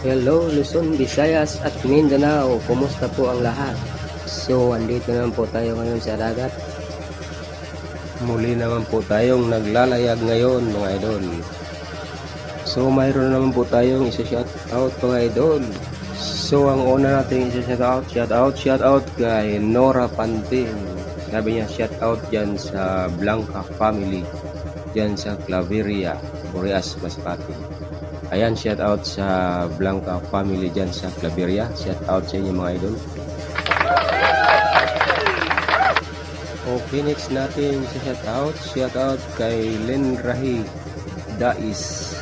Hello Luzon, Visayas at Mindanao, kumusta po ang lahat? So, andito naman po tayo ngayon sa dagat. Muli naman po tayong naglalayag ngayon mga idol. So, mayroon naman po tayong isa-shout out mga idol. So, ang una natin isa-shout out kay Nora Panting. Sabi niya shout out dyan sa Blanca family, dyan sa Claveria, Boreas, Masbate. Ayan, shout out sa Blanca family dyan sa Claveria. Shout out sa inyo mga idol. Okay, next natin sa shout out kay Len Rahi Dais.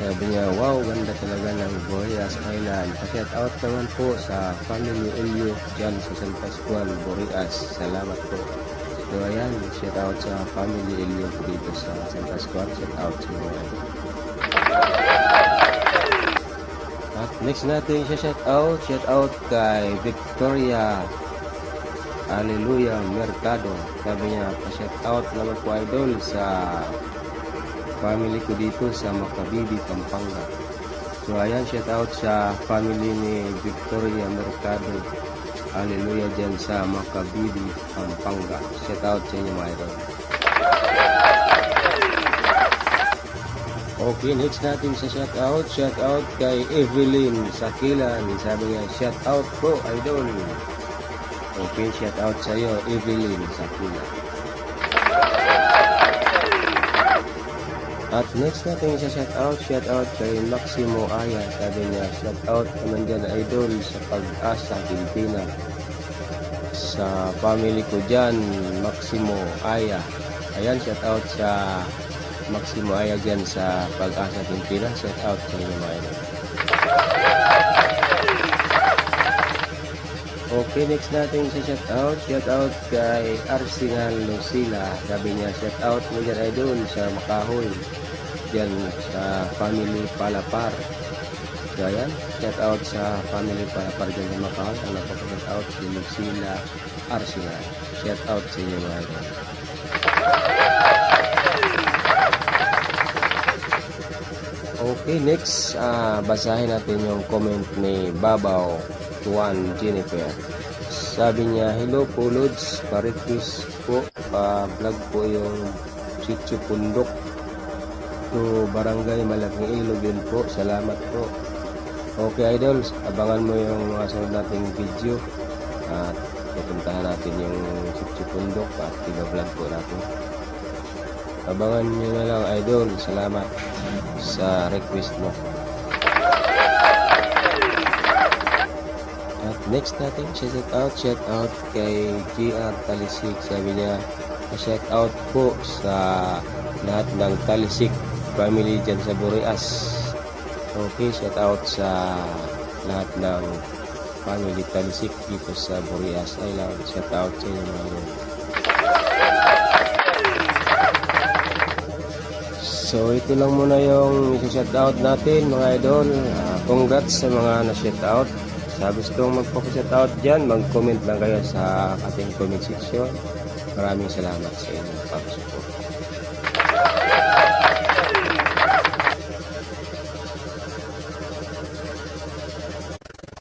Sabi niya, wow, ganda talaga ng Boreas Island. Shout out naman po sa family Elio dyan sa San Pascual, Boreas. Salamat po. So ayan, shout out sa family Elio dito sa San Pascual. Shout out sa mga. At next natin siya shout out kay Victoria Hallelujah Mercado. Sabi niya, pa-shout out naman po idol sa family ko dito sa Makabibi, Pampanga. So ayan, shout out sa family ni Victoria Mercado Hallelujah dyan sa Makabibi, Pampanga. Shout out sa inyo mga idol. Okay, next natin sa shout out kay Evelyn Sakilan. Sabi niya, shout out po idol. Okay, shout out sa iyo Evelyn Sakilan. At next natin sa shout out kay Maximo Aya. Sabi niya, shout out naman dyan idol sa Pag-asa, Pilipinas. Sa family ko dyan, Maximo Aya. Ayan, shout out sa Maximo Aya dyan sa Pag-asa, Pilipinas. Shout out sa inyo mga idol. Okay, next natin sa shout out kay Arsenal Lucila. Sabi niya, shout out mo dyan idol sa Makahoy dyan sa family Palapar. So ayan, shout out sa family Palapar dyan sa Makahoy. Ang napaka-shout out si Lucila Arsenal. Shout out sa inyo mga idol. Okay, next basahin natin yung comment ni Babaw Juan Jennifer. Sabi niya, hello po Lods, pa-request po, vlog po yung Sitio Pundok to Barangay Malaking Ilog yun po. Salamat po. Okay idol, abangan mo yung mga sunod nating video at pupuntahan natin yung Sitio Pundok at i-vlog po natin. Abangan nyo na lang idol. Salamat sa request mo. At next natin shout out kay GR Talisik. Sabi niya, shout out po sa lahat ng Talisik family dyan sa Boreas. Okay, shout out sa lahat ng family Talisik dito sa Boreas Island. Shout out sa inyo mga idol. So ito lang muna yung i-shoutout natin mga idol. Congrats sa mga na-shoutout. Sa gustong magpa-shoutout dyan, mag-comment lang kayo sa ating comment section. Maraming salamat sa inyong pag-support.